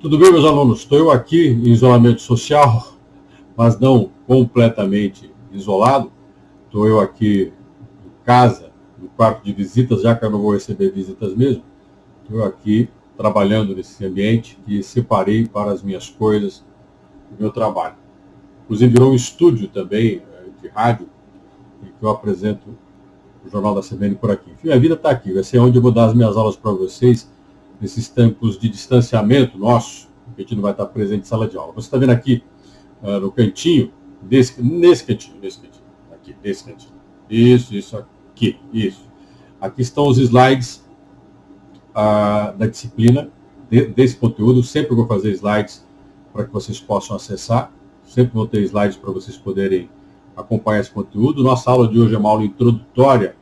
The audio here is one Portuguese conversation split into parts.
Tudo bem, meus alunos? Estou eu aqui em isolamento social, mas não completamente isolado. Estou eu aqui em casa, no quarto de visitas, já que eu não vou receber visitas mesmo. Estou eu aqui trabalhando nesse ambiente que separei para as minhas coisas, o meu trabalho. Inclusive virou um estúdio também de rádio, em que eu apresento o Jornal da CBN por aqui. Enfim, a vida está aqui, vai ser onde eu vou dar as minhas aulas para vocês, nesses tempos de distanciamento nosso, que a gente não vai estar presente em sala de aula. Você está vendo aqui no cantinho, nesse cantinho, aqui, nesse cantinho. Isso aqui, isso. Aqui estão os slides da disciplina, desse conteúdo. Sempre vou fazer slides para que vocês possam acessar. Sempre vou ter slides para vocês poderem acompanhar esse conteúdo. Nossa aula de hoje é uma aula introdutória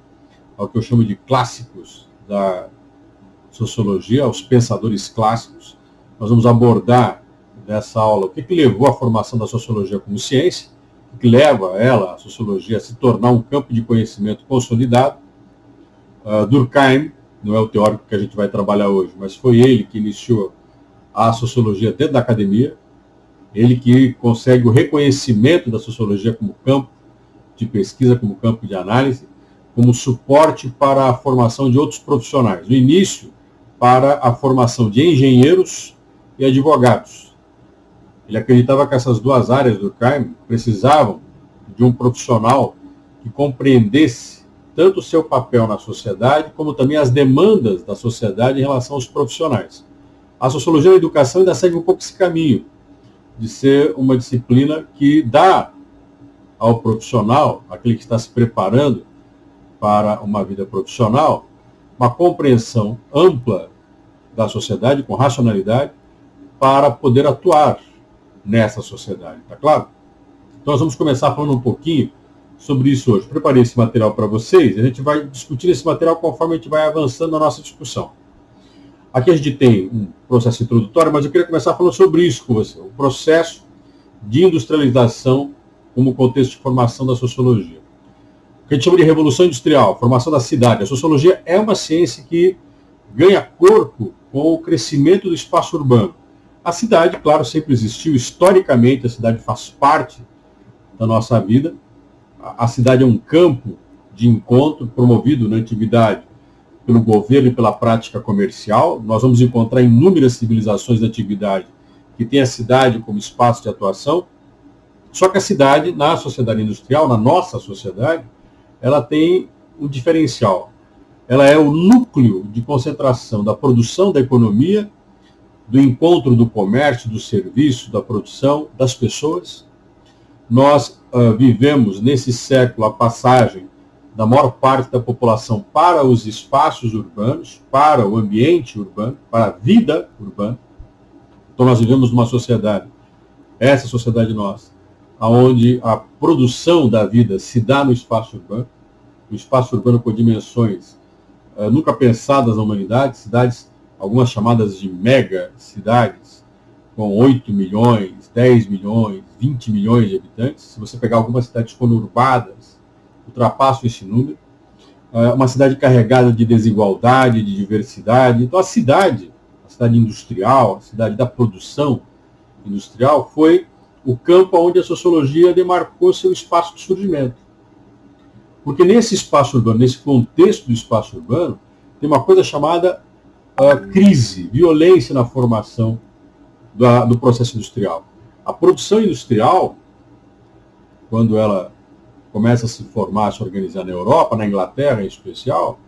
ao que eu chamo de clássicos da sociologia, aos pensadores clássicos. Nós vamos abordar nessa aula o que levou à formação da sociologia como ciência, o que leva ela, a sociologia, a se tornar um campo de conhecimento consolidado. Durkheim não é o teórico que a gente vai trabalhar hoje, mas foi ele que iniciou a sociologia dentro da academia, ele que consegue o reconhecimento da sociologia como campo de pesquisa, como campo de análise, como suporte para a formação de outros profissionais. No início, para a formação de engenheiros e advogados. Ele acreditava que essas duas áreas do Durkheim precisavam de um profissional que compreendesse tanto o seu papel na sociedade, como também as demandas da sociedade em relação aos profissionais. A sociologia da educação ainda segue um pouco esse caminho, de ser uma disciplina que dá ao profissional, aquele que está se preparando para uma vida profissional, uma compreensão ampla da sociedade, com racionalidade, para poder atuar nessa sociedade, tá claro? Então nós vamos começar falando um pouquinho sobre isso hoje. Preparei esse material para vocês, e a gente vai discutir esse material conforme a gente vai avançando na nossa discussão. Aqui a gente tem um processo introdutório, mas eu queria começar falando sobre isso com você, o processo de industrialização como contexto de formação da sociologia. O que a gente chama de revolução industrial, formação da cidade. A sociologia é uma ciência que ganha corpo com o crescimento do espaço urbano. A cidade, claro, sempre existiu, historicamente a cidade faz parte da nossa vida. A cidade é um campo de encontro promovido na antiguidade pelo governo e pela prática comercial. Nós vamos encontrar inúmeras civilizações da antiguidade que têm a cidade como espaço de atuação. Só que a cidade, na sociedade industrial, na nossa sociedade, ela tem um diferencial. Ela é o núcleo de concentração da produção da economia, do encontro do comércio, do serviço, da produção, das pessoas. Nós vivemos nesse século a passagem da maior parte da população para os espaços urbanos, para o ambiente urbano, para a vida urbana. Então nós vivemos numa sociedade, essa sociedade nossa, onde a produção da vida se dá no espaço urbano, um espaço urbano com dimensões nunca pensadas na humanidade, cidades, algumas chamadas de mega cidades, com 8 milhões, 10 milhões, 20 milhões de habitantes. Se você pegar algumas cidades conurbadas, ultrapassam esse número. Uma cidade carregada de desigualdade, de diversidade. Então a cidade industrial, a cidade da produção industrial, foi o campo onde a sociologia demarcou seu espaço de surgimento. Porque nesse espaço urbano, nesse contexto do espaço urbano, tem uma coisa chamada crise, violência na formação do processo industrial. A produção industrial, quando ela começa a se formar, a se organizar na Europa, na Inglaterra em especial,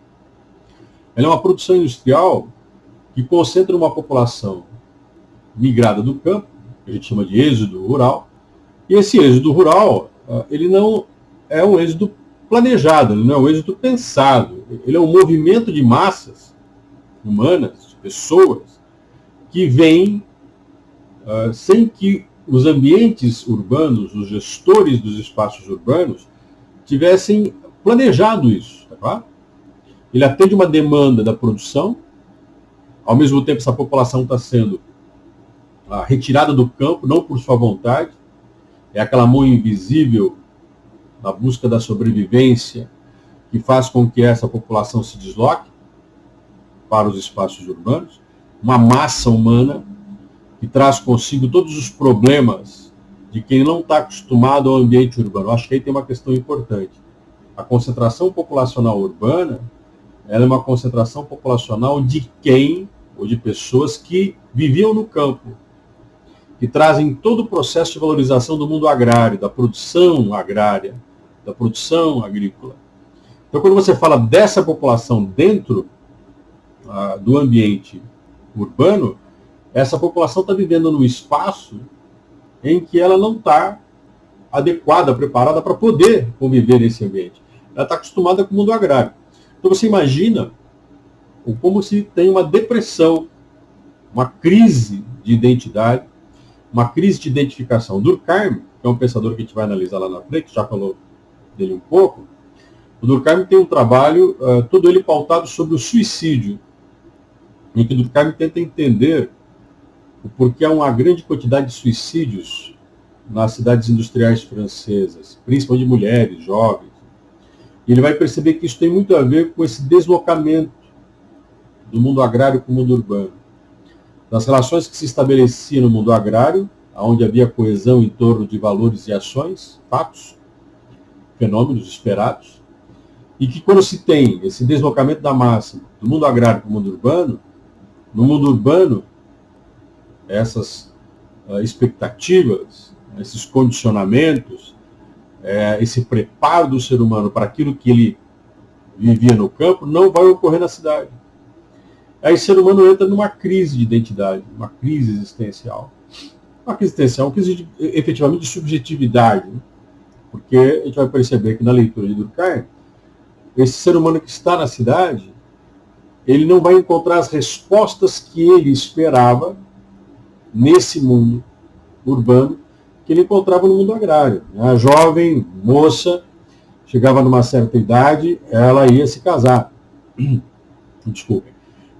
ela é uma produção industrial que concentra uma população migrada do campo, que a gente chama de êxodo rural, e esse êxodo rural, ele não é um êxodo planejado, ele não é um êxodo pensado, ele é um movimento de massas humanas, de pessoas, que vêm sem que os ambientes urbanos, os gestores dos espaços urbanos, tivessem planejado isso, tá claro? Ele atende uma demanda da produção, ao mesmo tempo essa população está sendo retirada do campo, não por sua vontade, é aquela mão invisível na busca da sobrevivência que faz com que essa população se desloque para os espaços urbanos, uma massa humana que e traz consigo todos os problemas de quem não está acostumado ao ambiente urbano. Acho que aí tem uma questão importante. A concentração populacional urbana, ela é uma concentração populacional de quem, ou de pessoas que viviam no campo, que trazem todo o processo de valorização do mundo agrário, da produção agrária, da produção agrícola. Então, quando você fala dessa população dentro do ambiente urbano, essa população está vivendo num espaço em que ela não está adequada, preparada para poder conviver nesse ambiente. Ela está acostumada com o mundo agrário. Então você imagina como se tem uma depressão, uma crise de identidade, uma crise de identificação. Durkheim, que é um pensador que a gente vai analisar lá na frente, já falou dele um pouco, o Durkheim tem um trabalho, todo ele pautado sobre o suicídio, em que Durkheim tenta entender o porquê há uma grande quantidade de suicídios nas cidades industriais francesas, principalmente de mulheres, jovens. E ele vai perceber que isso tem muito a ver com esse deslocamento do mundo agrário com o mundo urbano. Das relações que se estabeleciam no mundo agrário, onde havia coesão em torno de valores e ações, fatos, fenômenos esperados, e que quando se tem esse deslocamento da massa do mundo agrário para o mundo urbano, no mundo urbano, essas expectativas, esses condicionamentos, esse preparo do ser humano para aquilo que ele vivia no campo, não vai ocorrer na cidade. Aí o ser humano entra numa crise de identidade, uma crise existencial. Uma crise existencial, uma crise efetivamente de subjetividade, né? Porque a gente vai perceber que na leitura de Durkheim, esse ser humano que está na cidade, ele não vai encontrar as respostas que ele esperava nesse mundo urbano que ele encontrava no mundo agrário. A jovem moça chegava numa certa idade, ela ia se casar. Desculpem.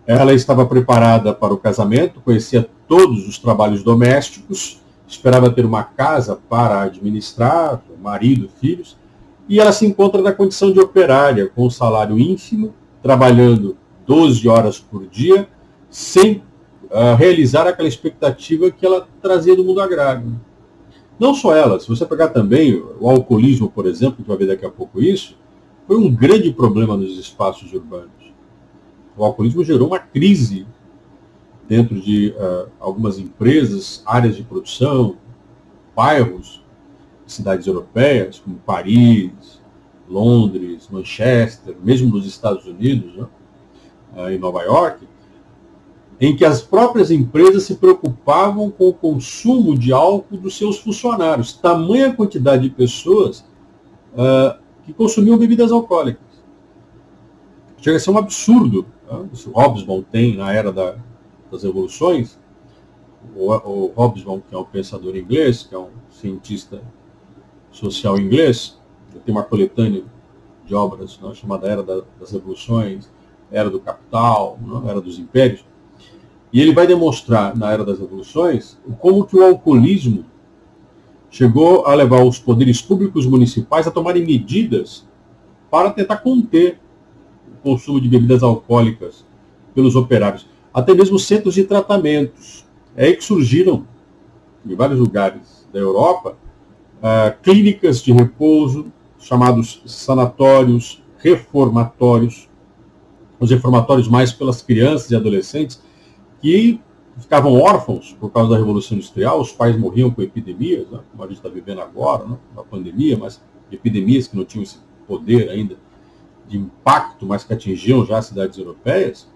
Ela estava preparada para o casamento, conhecia todos os trabalhos domésticos, esperava ter uma casa para administrar, marido, filhos, e ela se encontra na condição de operária, com um salário ínfimo, trabalhando 12 horas por dia, sem realizar aquela expectativa que ela trazia do mundo agrário. Não só ela, se você pegar também o alcoolismo, por exemplo, que vai ver daqui a pouco isso, foi um grande problema nos espaços urbanos. O alcoolismo gerou uma crise dentro de algumas empresas, áreas de produção, bairros, cidades europeias, como Paris, Londres, Manchester, mesmo nos Estados Unidos, né, em Nova York, em que as próprias empresas se preocupavam com o consumo de álcool dos seus funcionários. Tamanha quantidade de pessoas que consumiam bebidas alcoólicas. Chega a ser um absurdo. Né? Isso Hobsbawm tem na era das revoluções. O Hobsbawm, que é um pensador inglês, que é um cientista social inglês, tem uma coletânea de obras, né, chamada Era das Revoluções, Era do Capital, né, Era dos Impérios. E ele vai demonstrar, na Era das Revoluções, como que o alcoolismo chegou a levar os poderes públicos municipais a tomarem medidas para tentar conter o consumo de bebidas alcoólicas pelos operários. Até mesmo centros de tratamentos. É aí que surgiram, em vários lugares da Europa, clínicas de repouso, chamados sanatórios, reformatórios. Os reformatórios mais pelas crianças e adolescentes, que ficavam órfãos por causa da Revolução Industrial, os pais morriam com epidemias, né, como a gente está vivendo agora, né, uma pandemia, mas epidemias que não tinham esse poder ainda de impacto, mas que atingiam já as cidades europeias.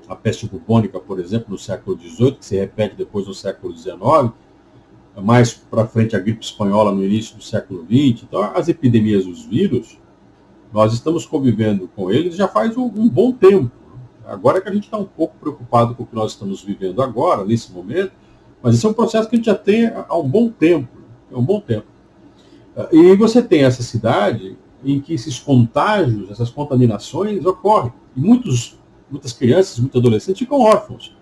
A peste bubônica, por exemplo, no século XVIII, que se repete depois no século XIX, mais para frente a gripe espanhola no início do século XX. Então, as epidemias, os vírus, nós estamos convivendo com eles já faz um bom tempo. Agora que a gente está um pouco preocupado com o que nós estamos vivendo agora, nesse momento, mas esse é um processo que a gente já tem há um bom tempo. E você tem essa cidade em que esses contágios, essas contaminações ocorrem. E muitas crianças, muitos adolescentes ficam órfãos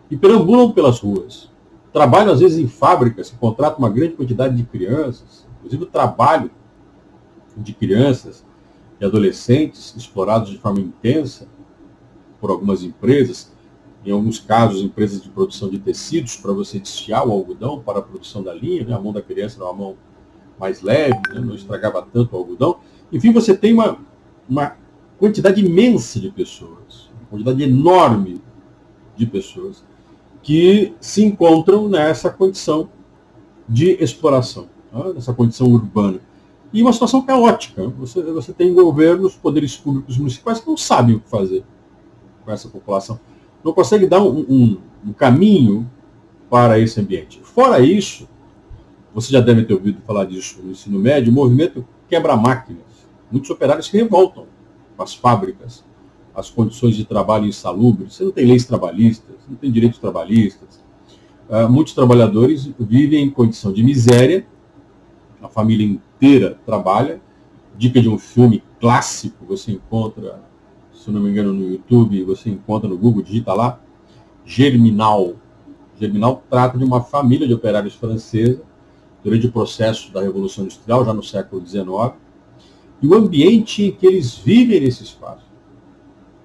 e perambulam pelas ruas. Trabalham, às vezes, em fábricas que contratam uma grande quantidade de crianças. Inclusive, o trabalho de crianças e adolescentes explorados de forma intensa por algumas empresas em alguns casos, empresas de produção de tecidos para você desfiar o algodão para a produção da linha, né? A mão da criança era uma mão mais leve, né? Não estragava tanto o algodão. Enfim, você tem uma quantidade imensa de pessoas, uma quantidade enorme de pessoas que se encontram nessa condição de exploração, tá? Nessa condição urbana. E uma situação caótica. Você tem governos, poderes públicos municipais que não sabem o que fazer com essa população. Não conseguem dar um caminho para esse ambiente. Fora isso, você já deve ter ouvido falar disso no ensino médio, o movimento quebra-máquinas. Muitos operários se revoltam com as fábricas, as condições de trabalho insalubres. Você não tem leis trabalhistas, não tem direitos trabalhistas. Muitos trabalhadores vivem em condição de miséria, a família inteira trabalha. Dica de um filme clássico, você encontra, se não me engano, no YouTube, você encontra no Google, digita lá, Germinal. Germinal trata de uma família de operários francesa, durante o processo da Revolução Industrial, já no século XIX, e o ambiente em que eles vivem nesse espaço,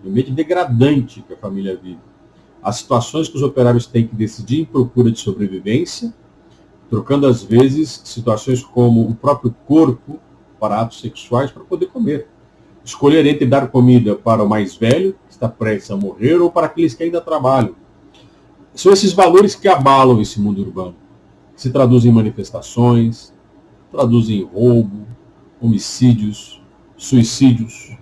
o ambiente degradante que a família vive, as situações que os operários têm que decidir em procura de sobrevivência, trocando às vezes situações como o próprio corpo para atos sexuais para poder comer. Escolher entre dar comida para o mais velho, que está prestes a morrer, ou para aqueles que ainda trabalham. São esses valores que abalam esse mundo urbano, que se traduzem em manifestações, traduzem em roubo, homicídios, suicídios,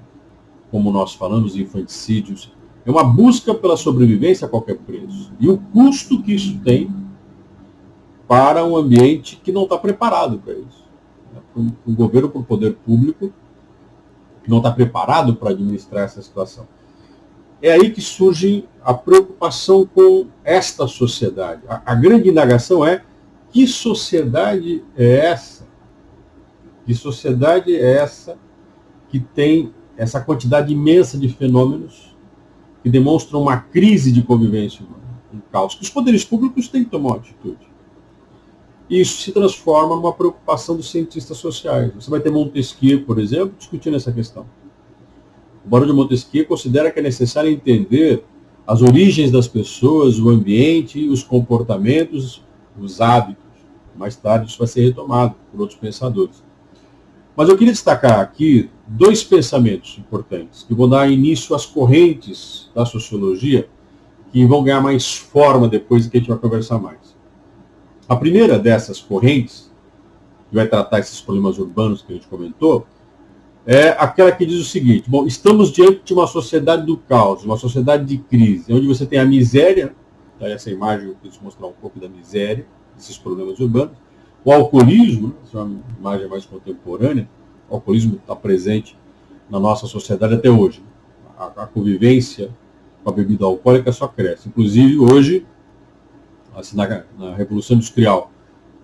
como nós falamos, infanticídios. É uma busca pela sobrevivência a qualquer preço. E o custo que isso tem para um ambiente que não está preparado para isso. Um governo, para o poder público, que não está preparado para administrar essa situação. É aí que surge a preocupação com esta sociedade. A grande indagação é: que sociedade é essa? Que sociedade é essa que tem essa quantidade imensa de fenômenos que demonstram uma crise de convivência humana, um caos, que os poderes públicos têm que tomar uma atitude. E isso se transforma numa preocupação dos cientistas sociais. Você vai ter Montesquieu, por exemplo, discutindo essa questão. O Barão de Montesquieu considera que é necessário entender as origens das pessoas, o ambiente, os comportamentos, os hábitos. Mais tarde isso vai ser retomado por outros pensadores. Mas eu queria destacar aqui dois pensamentos importantes, que vão dar início às correntes da sociologia, que vão ganhar mais forma depois que a gente vai conversar mais. A primeira dessas correntes, que vai tratar esses problemas urbanos que a gente comentou, é aquela que diz o seguinte: bom, estamos diante de uma sociedade do caos, uma sociedade de crise, onde você tem a miséria, tá, essa imagem eu quis mostrar um pouco da miséria, desses problemas urbanos, o alcoolismo, essa é uma imagem mais contemporânea, o alcoolismo está presente na nossa sociedade até hoje. A convivência com a bebida alcoólica só cresce. Inclusive, hoje, assim, na Revolução Industrial,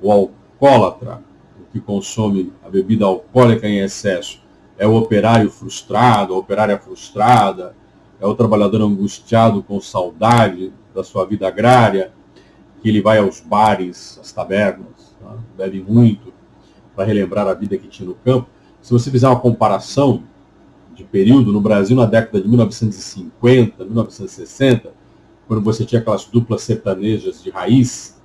o alcoólatra, o que consome a bebida alcoólica em excesso, é o operário frustrado, a operária frustrada, é o trabalhador angustiado com saudade da sua vida agrária, que ele vai aos bares, às tabernas, tá? Bebe muito para relembrar a vida que tinha no campo. Se você fizer uma comparação de período no Brasil na década de 1950, 1960, quando você tinha aquelas duplas sertanejas de raiz,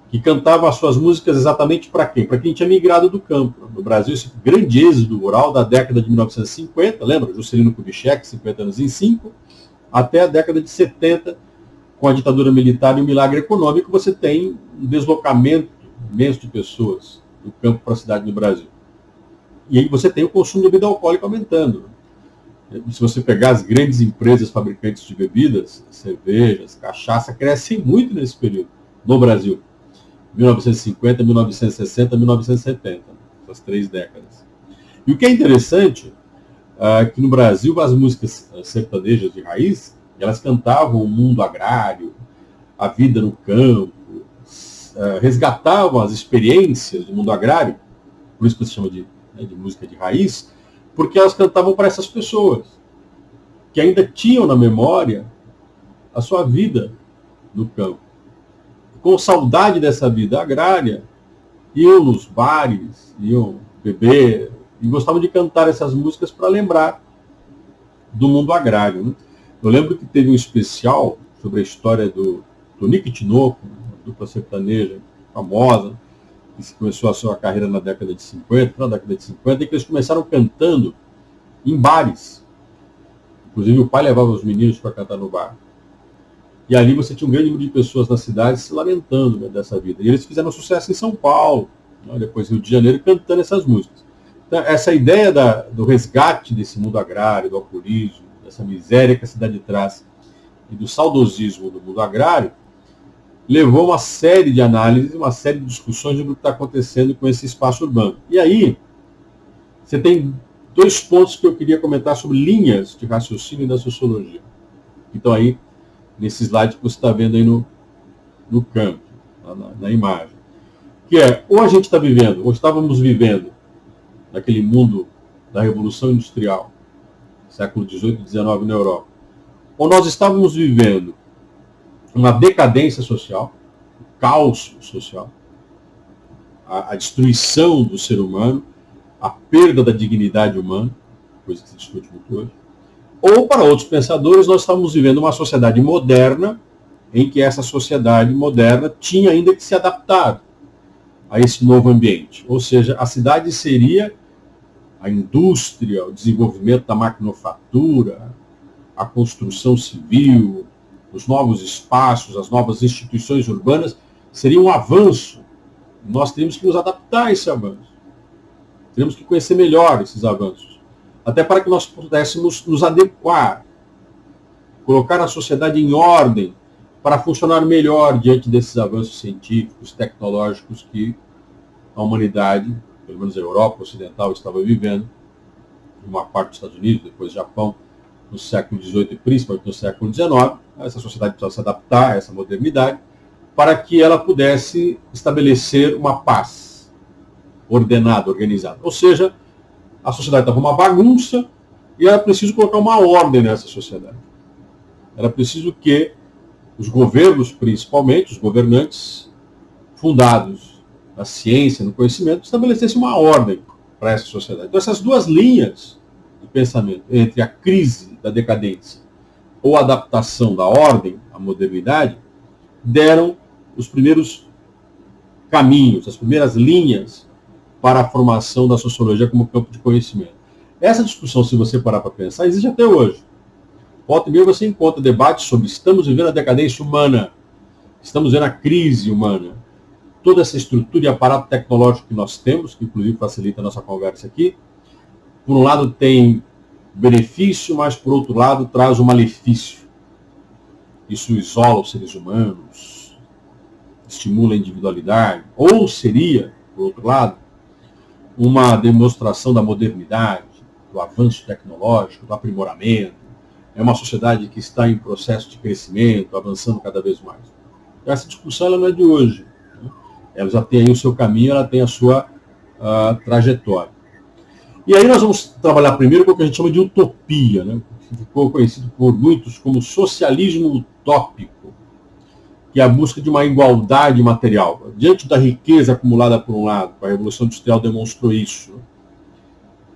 que cantavam as suas músicas exatamente para quem? Para quem tinha migrado do campo. No Brasil, esse grande êxodo rural da década de 1950, lembra? Juscelino Kubitschek, 50 anos em 5, até a década de 70, com a ditadura militar e o milagre econômico, você tem um deslocamento imenso de pessoas do campo para a cidade no Brasil. E aí você tem o consumo de bebida alcoólica aumentando. Se você pegar as grandes empresas fabricantes de bebidas, cervejas, cachaça, crescem muito nesse período, no Brasil. 1950, 1960, 1970, essas 3 décadas. E o que é interessante é que no Brasil as músicas sertanejas de raiz, elas cantavam o mundo agrário, a vida no campo, resgatavam as experiências do mundo agrário, por isso que se chama de música de raiz, porque elas cantavam para essas pessoas, que ainda tinham na memória a sua vida no campo. Com saudade dessa vida agrária, iam nos bares, iam beber, e gostavam de cantar essas músicas para lembrar do mundo agrário, né? Eu lembro que teve um especial sobre a história do Tonico e Tinoco, dupla sertaneja famosa, que começou a sua carreira na década de 50, na década de 50, e que eles começaram cantando em bares. Inclusive o pai levava os meninos para cantar no bar. E ali você tinha um grande número de pessoas na cidade se lamentando, né, dessa vida. E eles fizeram sucesso em São Paulo, né, depois Rio de Janeiro, cantando essas músicas. Então, essa ideia do resgate desse mundo agrário, do alcoolismo, dessa miséria que a cidade traz, e do saudosismo do mundo agrário, levou uma série de análises, uma série de discussões sobre o que está acontecendo com esse espaço urbano. E aí, você tem 2 pontos que eu queria comentar sobre linhas de raciocínio da sociologia. Então aí, nesse slide que você está vendo aí no campo, na imagem. Que é, ou a gente está vivendo, ou estávamos vivendo, naquele mundo da Revolução Industrial, século XVIII e XIX na Europa, ou nós estávamos vivendo uma decadência social, um caos social, a destruição do ser humano, a perda da dignidade humana, coisa que se discute muito hoje. Ou, para outros pensadores, nós estamos vivendo uma sociedade moderna, em que essa sociedade moderna tinha ainda que se adaptar a esse novo ambiente. Ou seja, a cidade seria a indústria, o desenvolvimento da maquinofatura, a construção civil, os novos espaços, as novas instituições urbanas, seria um avanço. Nós temos que nos adaptar a esse avanço. Temos que conhecer melhor esses avanços. Até para que nós pudéssemos nos adequar, colocar a sociedade em ordem, para funcionar melhor diante desses avanços científicos, tecnológicos que a humanidade, pelo menos a Europa Ocidental, estava vivendo, uma parte dos Estados Unidos, depois Japão, no século XVIII e principalmente no século XIX. Essa sociedade precisava se adaptar a essa modernidade para que ela pudesse estabelecer uma paz ordenada, organizada. Ou seja, a sociedade estava uma bagunça e era preciso colocar uma ordem nessa sociedade. Era preciso que os governos, principalmente, os governantes fundados na ciência, no conhecimento, estabelecessem uma ordem para essa sociedade. Então, essas 2 linhas de pensamento, entre a crise da decadência ou a adaptação da ordem à modernidade, deram os primeiros caminhos, as primeiras linhas para a formação da sociologia como campo de conhecimento. Essa discussão, se você parar para pensar, existe até hoje. Volta e meia você encontra debates sobre estamos vivendo a decadência humana, estamos vivendo a crise humana. Toda essa estrutura e aparato tecnológico que nós temos, que inclusive facilita a nossa conversa aqui, por um lado tem benefício, mas por outro lado traz um malefício. Isso isola os seres humanos, estimula a individualidade, ou seria, por outro lado, uma demonstração da modernidade, do avanço tecnológico, do aprimoramento. É uma sociedade que está em processo de crescimento, avançando cada vez mais. Essa discussão ela não é de hoje. Né? Ela já tem aí o seu caminho, ela tem a sua trajetória. E aí nós vamos trabalhar primeiro com o que a gente chama de utopia, né? Que ficou conhecido por muitos como socialismo utópico, que é a busca de uma igualdade material. Diante da riqueza acumulada por um lado, a Revolução Industrial demonstrou isso. Né?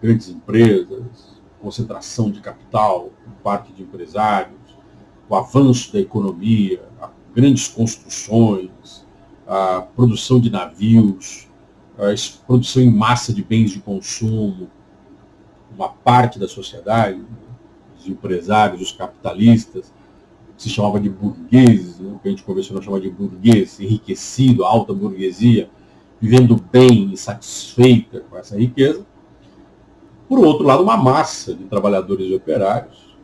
Grandes empresas, concentração de capital por parte de empresários, o avanço da economia, grandes construções, a produção de navios, a produção em massa de bens de consumo. Uma parte da sociedade, os empresários, os capitalistas, que se chamava de burgueses, né, que a gente convencionou chamar de burguês, enriquecido, a alta burguesia, vivendo bem e satisfeita com essa riqueza. Por outro lado, uma massa de trabalhadores e operários,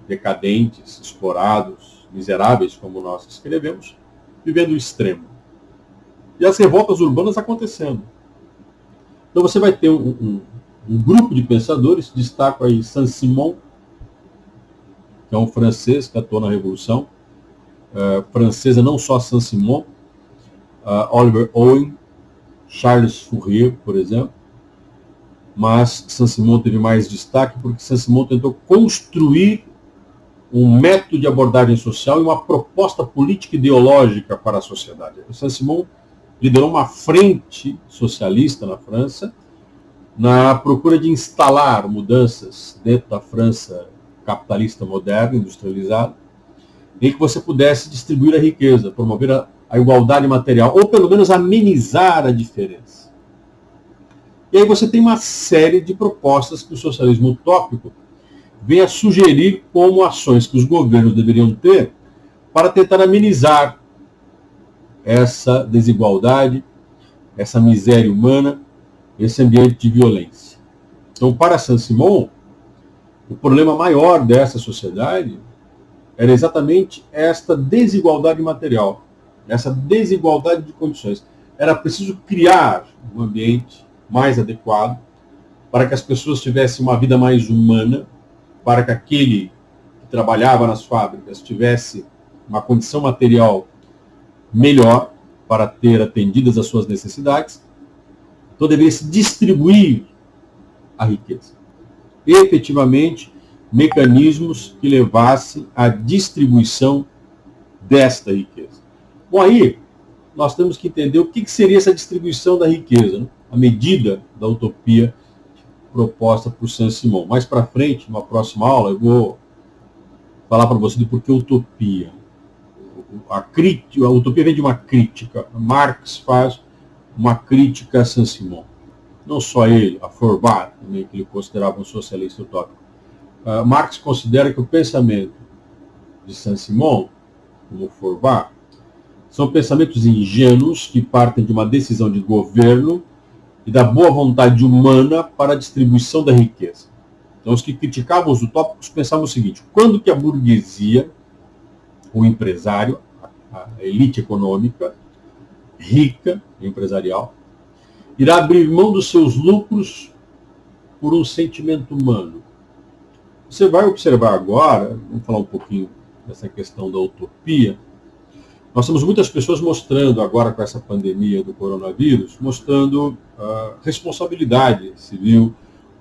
decadentes, explorados, miseráveis, como nós escrevemos, vivendo o extremo. E as revoltas urbanas acontecendo. Então você vai ter um grupo de pensadores, destaco aí Saint-Simon, que é um francês que atuou na Revolução, francesa não só Saint-Simon, Oliver Owen, Charles Fourier, por exemplo, mas Saint-Simon teve mais destaque porque Saint-Simon tentou construir um método de abordagem social e uma proposta política ideológica para a sociedade. O Saint-Simon liderou uma frente socialista na França, na procura de instalar mudanças dentro da França capitalista moderna, industrializada, em que você pudesse distribuir a riqueza, promover a igualdade material, ou pelo menos amenizar a diferença. E aí você tem uma série de propostas que o socialismo utópico vem a sugerir como ações que os governos deveriam ter para tentar amenizar essa desigualdade, essa miséria humana, esse ambiente de violência. Então, para Saint-Simon, o problema maior dessa sociedade era exatamente esta desigualdade material, essa desigualdade de condições. Era preciso criar um ambiente mais adequado para que as pessoas tivessem uma vida mais humana, para que aquele que trabalhava nas fábricas tivesse uma condição material melhor para ter atendidas as suas necessidades. Então deveria se distribuir a riqueza. Efetivamente, mecanismos que levassem à distribuição desta riqueza. Bom, aí nós temos que entender o que seria essa distribuição da riqueza, né? A medida da utopia proposta por Saint-Simon. Mais para frente, numa próxima aula, eu vou falar para você de por que utopia. A utopia vem de uma crítica. Marx faz uma crítica a Saint-Simon. Não só ele, a Feuerbach, também, que ele considerava um socialista utópico. Marx considera que o pensamento de Saint-Simon, como Feuerbach, são pensamentos ingênuos que partem de uma decisão de governo e da boa vontade humana para a distribuição da riqueza. Então, os que criticavam os utópicos pensavam o seguinte: quando que a burguesia, o empresário, a elite econômica, rica, empresarial, irá abrir mão dos seus lucros por um sentimento humano? Você vai observar agora, vamos falar um pouquinho dessa questão da utopia. Nós temos muitas pessoas mostrando, agora com essa pandemia do coronavírus, mostrando responsabilidade civil,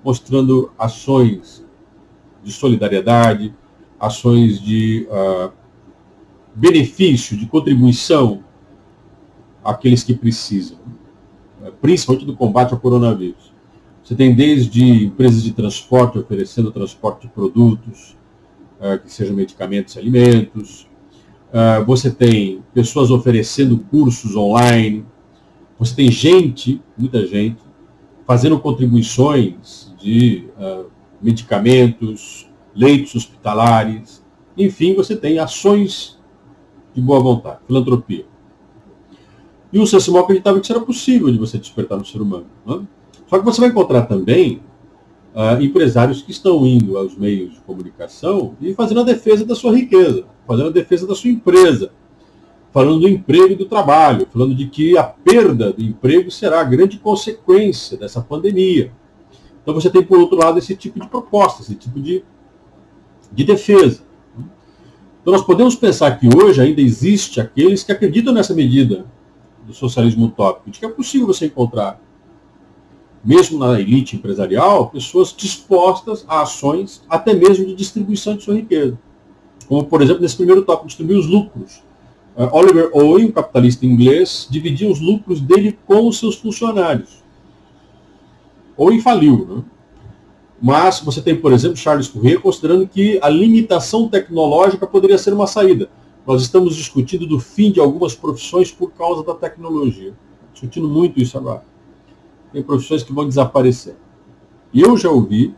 mostrando ações de solidariedade, ações de benefício, de contribuição àqueles que precisam, principalmente do combate ao coronavírus. Você tem desde empresas de transporte oferecendo transporte de produtos, que sejam medicamentos e alimentos. Você tem pessoas oferecendo cursos online. Você tem gente, muita gente, fazendo contribuições de medicamentos, leitos hospitalares. Enfim, você tem ações de boa vontade, filantropia. E o Saint-Simon acreditava que isso era possível de você despertar no ser humano, né? Só que você vai encontrar também empresários que estão indo aos meios de comunicação e fazendo a defesa da sua riqueza, fazendo a defesa da sua empresa, falando do emprego e do trabalho, falando de que a perda do emprego será a grande consequência dessa pandemia. Então você tem, por outro lado, esse tipo de proposta, esse tipo de defesa. Então nós podemos pensar que hoje ainda existe aqueles que acreditam nessa medida do socialismo utópico, de que é possível você encontrar, mesmo na elite empresarial, pessoas dispostas a ações até mesmo de distribuição de sua riqueza. Como, por exemplo, nesse primeiro tópico, distribuir os lucros. Oliver Owen, um capitalista inglês, dividia os lucros dele com os seus funcionários. Owen faliu, né? Mas você tem, por exemplo, Charles Fourier considerando que a limitação tecnológica poderia ser uma saída. Nós estamos discutindo do fim de algumas profissões por causa da tecnologia. Discutindo muito isso agora. Tem profissões que vão desaparecer. E eu já ouvi,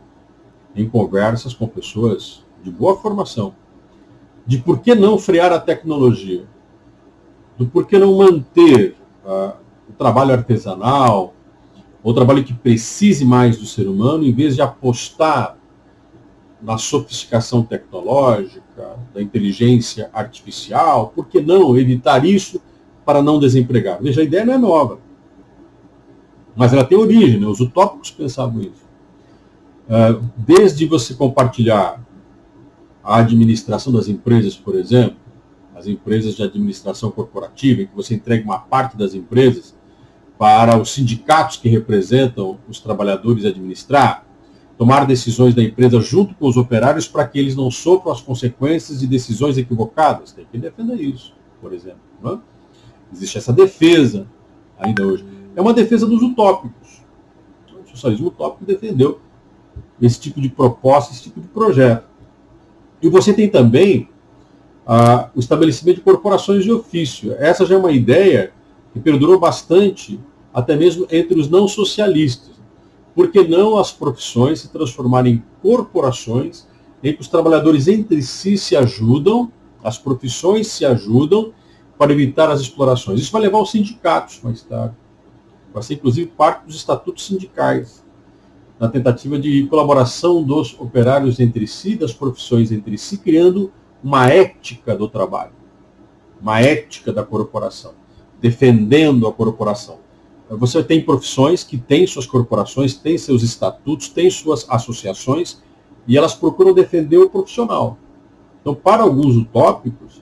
em conversas com pessoas de boa formação, de por que não frear a tecnologia, do por que não manter o trabalho artesanal, ou trabalho que precise mais do ser humano, em vez de apostar na sofisticação tecnológica, da inteligência artificial. Por que não evitar isso para não desempregar? Veja, a ideia não é nova, mas ela tem origem, né? Os utópicos pensavam isso. Desde você compartilhar a administração das empresas, por exemplo, as empresas de administração corporativa, em que você entrega uma parte das empresas para os sindicatos que representam os trabalhadores administrar, tomar decisões da empresa junto com os operários para que eles não sofram as consequências de decisões equivocadas. Tem que defender isso, por exemplo, né? Existe essa defesa ainda hoje. É uma defesa dos utópicos. O socialismo utópico defendeu esse tipo de proposta, esse tipo de projeto. E você tem também o estabelecimento de corporações de ofício. Essa já é uma ideia que perdurou bastante, até mesmo entre os não socialistas. Por que não as profissões se transformarem em corporações em que os trabalhadores entre si se ajudam, as profissões se ajudam para evitar as explorações? Isso vai levar aos sindicatos mais tarde. Vai ser, inclusive, parte dos estatutos sindicais, na tentativa de colaboração dos operários entre si, das profissões entre si, criando uma ética do trabalho, uma ética da corporação, defendendo a corporação. Você tem profissões que têm suas corporações, têm seus estatutos, têm suas associações, e elas procuram defender o profissional. Então, para alguns utópicos,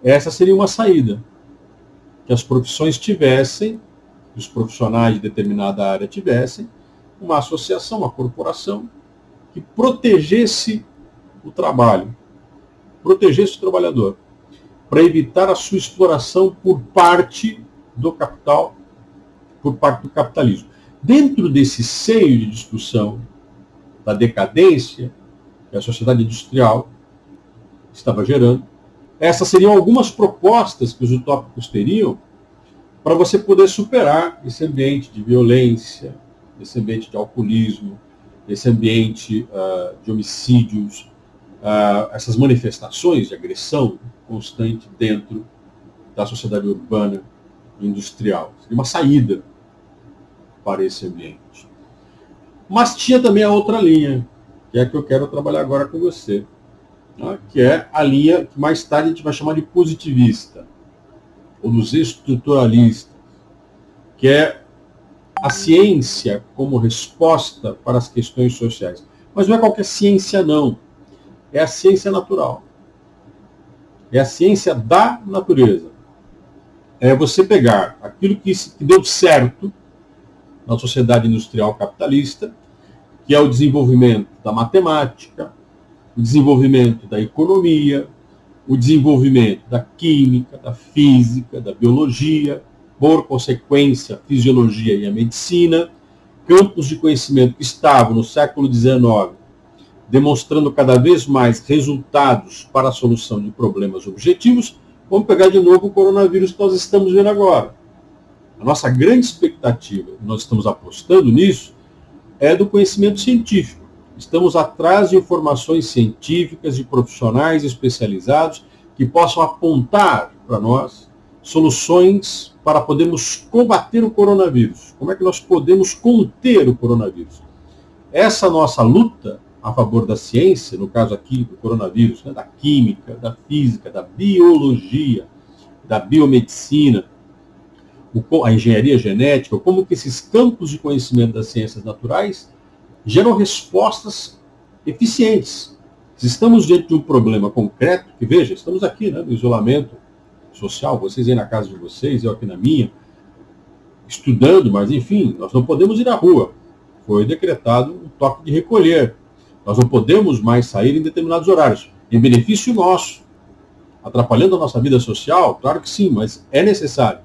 essa seria uma saída, que as profissões tivessem, que os profissionais de determinada área tivessem, uma associação, uma corporação, que protegesse o trabalho, protegesse o trabalhador, para evitar a sua exploração por parte do capital, por parte do capitalismo. Dentro desse seio de discussão da decadência que a sociedade industrial estava gerando, essas seriam algumas propostas que os utópicos teriam para você poder superar esse ambiente de violência, esse ambiente de alcoolismo, esse ambiente de homicídios, essas manifestações de agressão constante dentro da sociedade urbana e industrial. Seria uma saída para esse ambiente. Mas tinha também a outra linha, que é a que eu quero trabalhar agora com você, né? Que é a linha que mais tarde a gente vai chamar de positivista, ou dos estruturalistas, que é a ciência como resposta para as questões sociais. Mas não é qualquer ciência, não. É a ciência natural. É a ciência da natureza. É você pegar aquilo que deu certo na sociedade industrial capitalista, que é o desenvolvimento da matemática, o desenvolvimento da economia, o desenvolvimento da química, da física, da biologia, por consequência, a fisiologia e a medicina, campos de conhecimento que estavam no século XIX demonstrando cada vez mais resultados para a solução de problemas objetivos. Vamos pegar de novo o coronavírus que nós estamos vendo agora. A nossa grande expectativa, nós estamos apostando nisso, é do conhecimento científico. Estamos atrás de informações científicas, de profissionais especializados que possam apontar para nós soluções para podermos combater o coronavírus. Como é que nós podemos conter o coronavírus? Essa nossa luta a favor da ciência, no caso aqui do coronavírus, né, da química, da física, da biologia, da biomedicina, a engenharia genética, como que esses campos de conhecimento das ciências naturais geram respostas eficientes. Se estamos diante de um problema concreto, que veja, estamos aqui, né, no isolamento social, vocês aí na casa de vocês, eu aqui na minha, estudando, mas enfim, nós não podemos ir à rua. Foi decretado um toque de recolher. Nós não podemos mais sair em determinados horários, em benefício nosso. Atrapalhando a nossa vida social? Claro que sim, mas é necessário.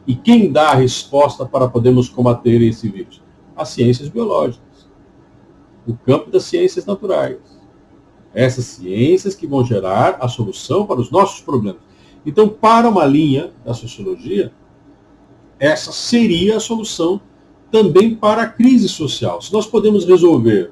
E quem dá a resposta para podermos combater esse vírus? As ciências biológicas. O campo das ciências naturais. Essas ciências que vão gerar a solução para os nossos problemas. Então, para uma linha da sociologia, essa seria a solução também para a crise social. Se nós podemos resolver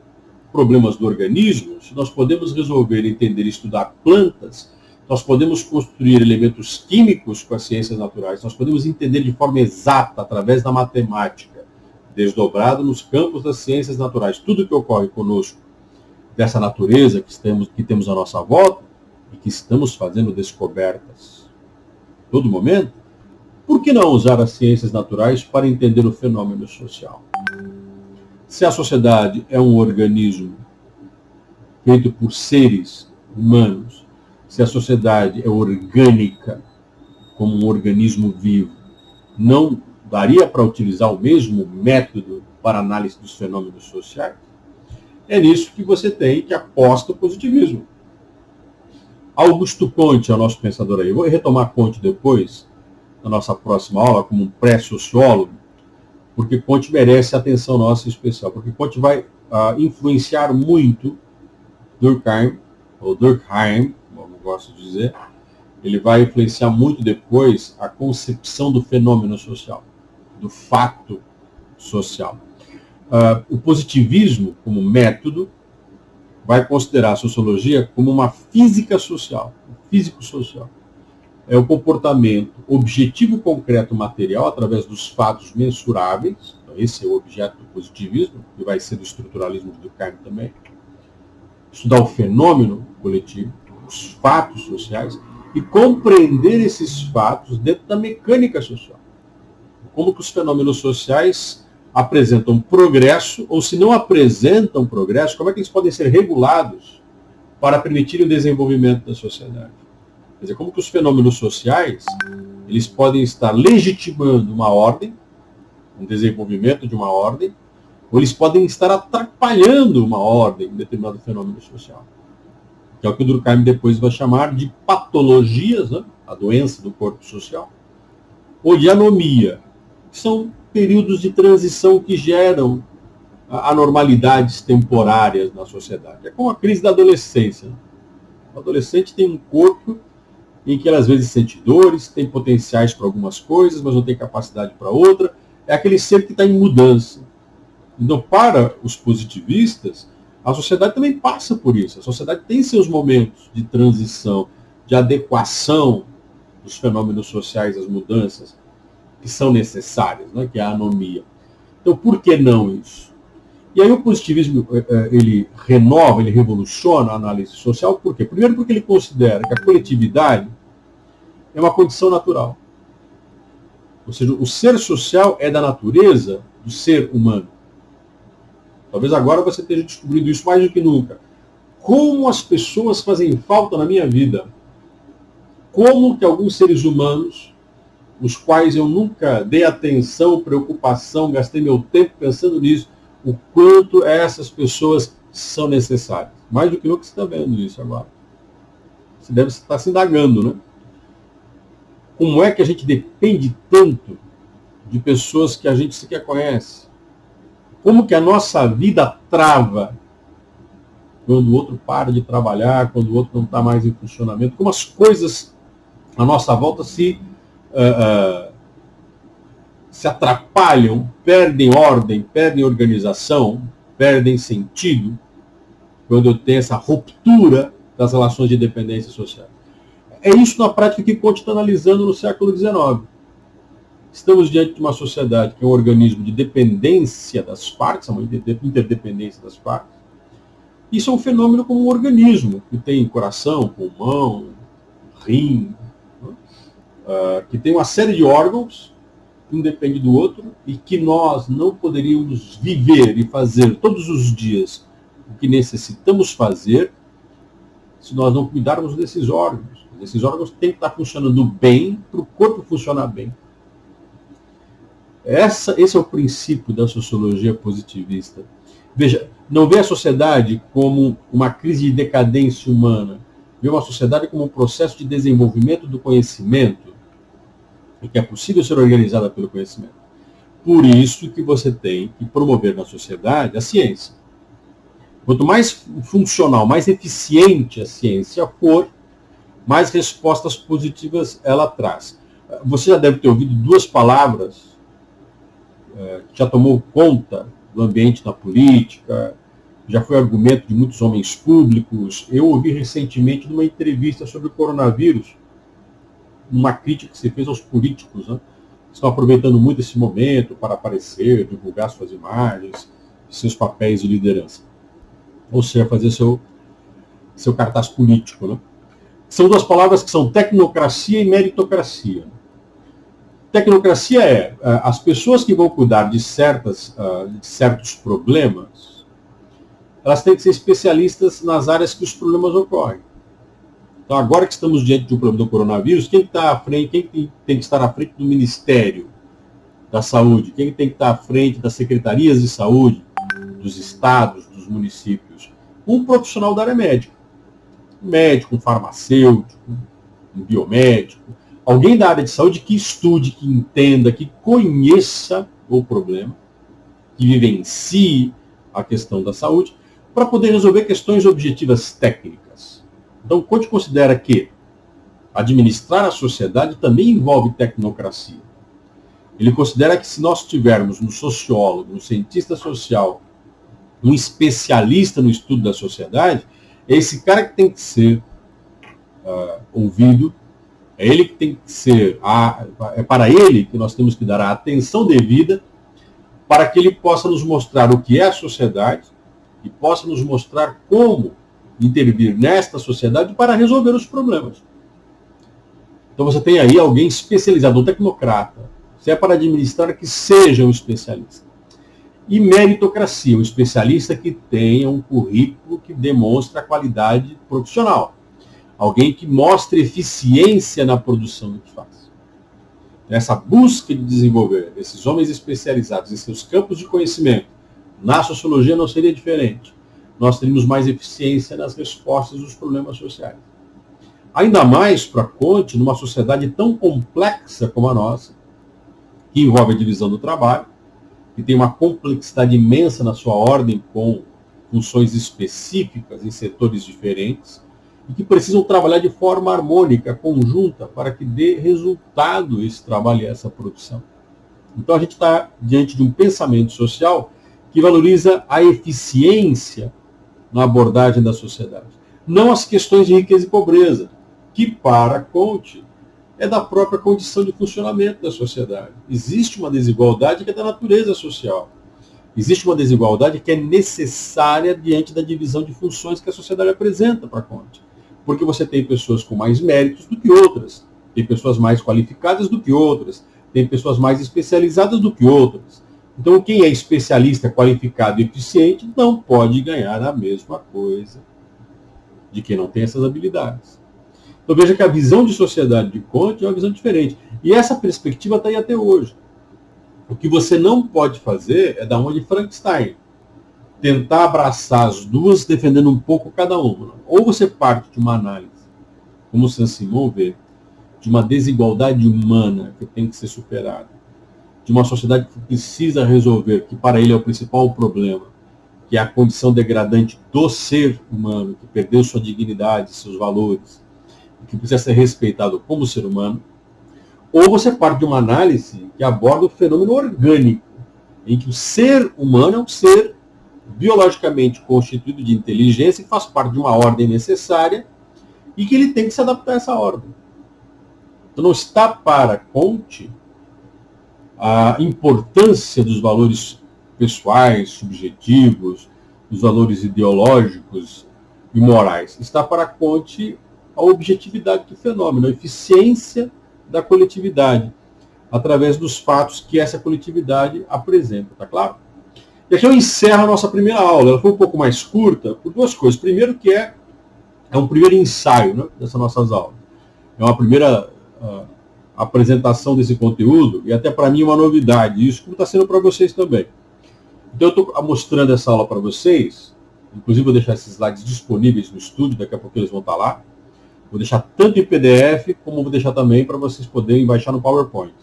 problemas do organismo, se nós podemos resolver, entender e estudar plantas, nós podemos construir elementos químicos com as ciências naturais, nós podemos entender de forma exata, através da matemática, desdobrado nos campos das ciências naturais, tudo que ocorre conosco, dessa natureza que temos à nossa volta, e que estamos fazendo descobertas todo momento, por que não usar as ciências naturais para entender o fenômeno social? Se a sociedade é um organismo feito por seres humanos, se a sociedade é orgânica, como um organismo vivo, não daria para utilizar o mesmo método para análise dos fenômenos sociais? É nisso que você tem que aposta o positivismo. Augusto Comte é o nosso pensador aí. Eu vou retomar Comte depois, na nossa próxima aula, como um pré-sociólogo, porque Comte merece atenção nossa especial, porque Comte vai influenciar muito Durkheim, ou Durkheim, como eu gosto de dizer, ele vai influenciar muito depois a concepção do fenômeno social, do fato social. O positivismo, como método, vai considerar a sociologia como uma física social, físico-social. É o comportamento objetivo, concreto, material, através dos fatos mensuráveis. Então, esse é o objeto do positivismo, que vai ser do estruturalismo de Durkheim também. Estudar o fenômeno coletivo, os fatos sociais, e compreender esses fatos dentro da mecânica social. Como que os fenômenos sociais apresentam progresso, ou se não apresentam progresso, como é que eles podem ser regulados para permitir o desenvolvimento da sociedade. Quer dizer, como que os fenômenos sociais, eles podem estar legitimando uma ordem, um desenvolvimento de uma ordem, ou eles podem estar atrapalhando uma ordem em determinado fenômeno social. Que é o que o Durkheim depois vai chamar de patologias, né? A doença do corpo social, ou de anomia, que são períodos de transição que geram anormalidades temporárias na sociedade. É como a crise da adolescência. O adolescente tem um corpo em que ela às vezes sente dores, tem potenciais para algumas coisas, mas não tem capacidade para outra. É aquele ser que está em mudança. Então, para os positivistas, a sociedade também passa por isso. A sociedade tem seus momentos de transição, de adequação dos fenômenos sociais às mudanças que são necessárias, né, que é a anomia. Então, por que não isso? E aí o positivismo, ele renova, ele revoluciona a análise social, por quê? Primeiro porque ele considera que a coletividade é uma condição natural. Ou seja, o ser social é da natureza do ser humano. Talvez agora você esteja descobrindo isso mais do que nunca. Como as pessoas fazem falta na minha vida. Como que alguns seres humanos, os quais eu nunca dei atenção, preocupação, gastei meu tempo pensando nisso, o quanto essas pessoas são necessárias. Mais do que nunca você está vendo isso agora. Você deve estar se indagando, né? Como é que a gente depende tanto de pessoas que a gente sequer conhece? Como que a nossa vida trava quando o outro para de trabalhar, quando o outro não está mais em funcionamento? Como as coisas à nossa volta se atrapalham, perdem ordem, perdem organização, perdem sentido, quando eu tenho essa ruptura das relações de dependência social. É isso na prática que Kant está analisando no século XIX. Estamos diante de uma sociedade que é um organismo de dependência das partes, uma interdependência das partes. Isso é um fenômeno como um organismo, que tem coração, pulmão, rim, que tem uma série de órgãos, um depende do outro, e que nós não poderíamos viver e fazer todos os dias o que necessitamos fazer se nós não cuidarmos desses órgãos. Esses órgãos têm que estar funcionando bem para o corpo funcionar bem. Esse é o princípio da sociologia positivista. Veja, não vê a sociedade como uma crise de decadência humana, vê uma sociedade como um processo de desenvolvimento do conhecimento, e que é possível ser organizada pelo conhecimento. Por isso que você tem que promover na sociedade a ciência. Quanto mais funcional, mais eficiente a ciência for, mais respostas positivas ela traz. Você já deve ter ouvido duas palavras que já tomou conta do ambiente na política, já foi argumento de muitos homens públicos. Eu ouvi recentemente numa entrevista sobre o coronavírus, uma crítica que se fez aos políticos, né? Estão aproveitando muito esse momento para aparecer, divulgar suas imagens, seus papéis de liderança. Ou seja, fazer seu cartaz político, né? São duas palavras que são tecnocracia e meritocracia. Tecnocracia é as pessoas que vão cuidar de certos problemas, elas têm que ser especialistas nas áreas que os problemas ocorrem. Então, agora que estamos diante de um problema do coronavírus, quem tem que estar à frente do Ministério da Saúde? Quem tem que estar à frente das secretarias de saúde, dos estados, dos municípios? Um profissional da área médica. Um médico, um farmacêutico, um biomédico, alguém da área de saúde que estude, que entenda, que conheça o problema, que vivencie a questão da saúde, para poder resolver questões objetivas técnicas. Então, Kant considera que administrar a sociedade também envolve tecnocracia. Ele considera que se nós tivermos um sociólogo, um cientista social, um especialista no estudo da sociedade, é esse cara que tem que ser ouvido, é ele que tem que ser, é para ele que nós temos que dar a atenção devida para que ele possa nos mostrar o que é a sociedade e possa nos mostrar como intervir nesta sociedade para resolver os problemas. Então você tem aí alguém especializado, um tecnocrata. Se é para administrar, que seja um especialista. E meritocracia, um especialista que tenha um currículo que demonstre a qualidade profissional. Alguém que mostre eficiência na produção do que faz. Essa busca de desenvolver esses homens especializados em seus campos de conhecimento, na sociologia não seria diferente. Nós teríamos mais eficiência nas respostas dos problemas sociais. Ainda mais para Conte, numa sociedade tão complexa como a nossa, que envolve a divisão do trabalho, que tem uma complexidade imensa na sua ordem, com funções específicas em setores diferentes, e que precisam trabalhar de forma harmônica, conjunta, para que dê resultado esse trabalho e essa produção. Então a gente está diante de um pensamento social que valoriza a eficiência na abordagem da sociedade. Não as questões de riqueza e pobreza, que para Conte é da própria condição de funcionamento da sociedade. Existe uma desigualdade que é da natureza social. Existe uma desigualdade que é necessária diante da divisão de funções que a sociedade apresenta para Conte. Porque você tem pessoas com mais méritos do que outras, tem pessoas mais qualificadas do que outras, tem pessoas mais especializadas do que outras. Então, quem é especialista, qualificado e eficiente não pode ganhar a mesma coisa de quem não tem essas habilidades. Então, veja que a visão de sociedade de Conte é uma visão diferente. E essa perspectiva está aí até hoje. O que você não pode fazer é dar uma de Frankenstein. Tentar abraçar as duas, defendendo um pouco cada uma. Ou você parte de uma análise, como Saint-Simon vê, de uma desigualdade humana que tem que ser superada, de uma sociedade que precisa resolver, que para ele é o principal problema, que é a condição degradante do ser humano, que perdeu sua dignidade, seus valores, que precisa ser respeitado como ser humano. Ou você parte de uma análise que aborda o fenômeno orgânico, em que o ser humano é um ser biologicamente constituído de inteligência, que faz parte de uma ordem necessária e que ele tem que se adaptar a essa ordem. Então não está para Conte a importância dos valores pessoais, subjetivos, dos valores ideológicos e morais. Está para Conte a objetividade do fenômeno, a eficiência da coletividade, através dos fatos que essa coletividade apresenta, tá claro? E aqui eu encerro a nossa primeira aula. Ela foi um pouco mais curta por duas coisas. Primeiro que é um primeiro ensaio, né, dessas nossas aulas. É uma primeira apresentação desse conteúdo e até para mim uma novidade. Isso como está sendo para vocês também. Então eu estou mostrando essa aula para vocês. Inclusive vou deixar esses slides disponíveis no estúdio, daqui a pouco eles vão estar lá. Vou deixar tanto em PDF, como vou deixar também para vocês poderem baixar no PowerPoint.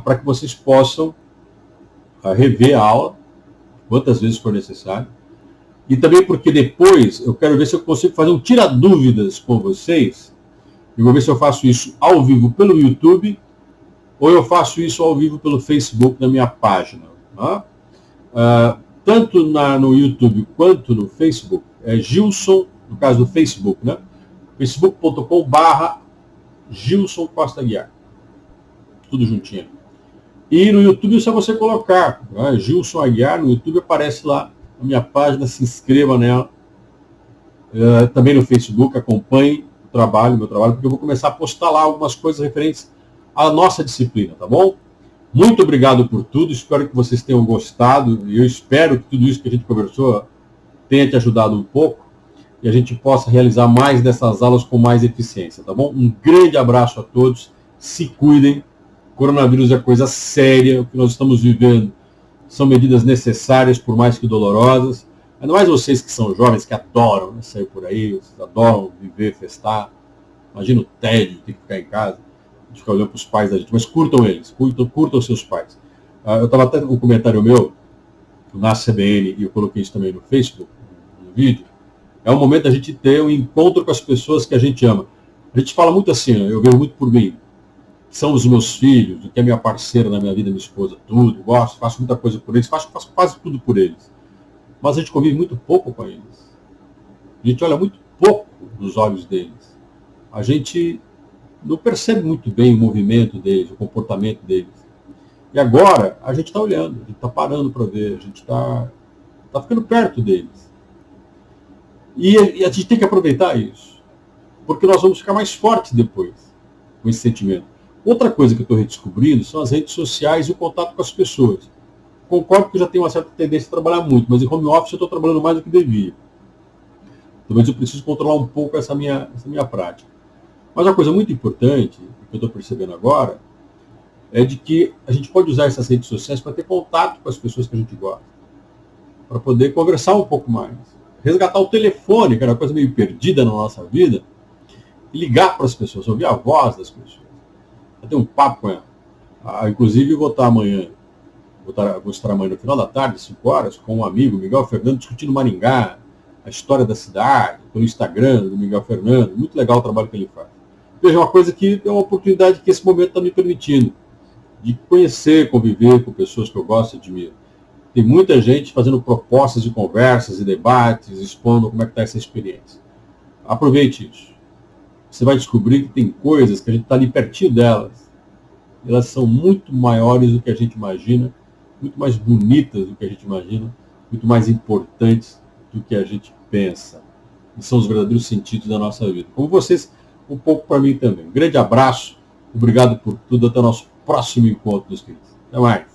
Para que vocês possam rever a aula, quantas vezes for necessário. E também porque depois eu quero ver se eu consigo fazer um tira-dúvidas com vocês. Eu vou ver se eu faço isso ao vivo pelo YouTube ou eu faço isso ao vivo pelo Facebook na minha página. Tá? Tanto no YouTube quanto no Facebook, é Gilson, no caso do Facebook, né? facebook.com/Gilson Costa Aguiar. Tudo juntinho. E no YouTube é só você colocar, né, Gilson Aguiar, no YouTube aparece lá a minha página, se inscreva nela. Também no Facebook, acompanhe o meu trabalho, porque eu vou começar a postar lá algumas coisas referentes à nossa disciplina, tá bom? Muito obrigado por tudo, espero que vocês tenham gostado, e eu espero que tudo isso que a gente conversou tenha te ajudado um pouco, e a gente possa realizar mais dessas aulas com mais eficiência, tá bom? Um grande abraço a todos, se cuidem. Coronavírus é coisa séria, o que nós estamos vivendo são medidas necessárias, por mais que dolorosas. Ainda mais vocês que são jovens, que adoram, né, sair por aí, vocês adoram viver, festar. Imagina o tédio de ter que ficar em casa, de ficar olhando para os pais da gente. Mas curtam eles, curtam seus pais. Eu estava até um comentário meu na CBN, e eu coloquei isso também no Facebook, no vídeo. É o momento da gente ter um encontro com as pessoas que a gente ama. A gente fala muito assim, eu vejo muito por mim, que são os meus filhos, o que é minha parceira na minha vida, minha esposa, tudo, gosto, faço muita coisa por eles, faço quase tudo por eles. Mas a gente convive muito pouco com eles. A gente olha muito pouco nos olhos deles. A gente não percebe muito bem o movimento deles, o comportamento deles. E agora a gente está olhando, a gente está parando para ver, a gente está ficando perto deles. E a gente tem que aproveitar isso, porque nós vamos ficar mais fortes depois com esse sentimento. Outra coisa que eu estou redescobrindo são as redes sociais e o contato com as pessoas. Concordo que eu já tenho uma certa tendência a trabalhar muito, mas em home office eu estou trabalhando mais do que devia. Talvez eu preciso controlar um pouco essa minha prática. Mas uma coisa muito importante, que eu estou percebendo agora, é de que a gente pode usar essas redes sociais para ter contato com as pessoas que a gente gosta, para poder conversar um pouco mais, resgatar o telefone, que era uma coisa meio perdida na nossa vida, e ligar para as pessoas, ouvir a voz das pessoas. Eu tenho um papo com ela. Inclusive, vou estar amanhã no final da tarde, 5 horas, com um amigo, Miguel Fernando, discutindo Maringá, a história da cidade, pelo Instagram do Miguel Fernando. Muito legal o trabalho que ele faz. Veja, uma coisa que é uma oportunidade que esse momento está me permitindo, de conhecer, conviver com pessoas que eu gosto e admiro. Tem muita gente fazendo propostas de conversas e debates, expondo como é que está essa experiência. Aproveite isso. Você vai descobrir que tem coisas que a gente está ali pertinho delas. Elas são muito maiores do que a gente imagina, muito mais bonitas do que a gente imagina, muito mais importantes do que a gente pensa. E são os verdadeiros sentidos da nossa vida. Como vocês, um pouco para mim também. Um grande abraço, obrigado por tudo, até o nosso próximo encontro, meus queridos. Até mais.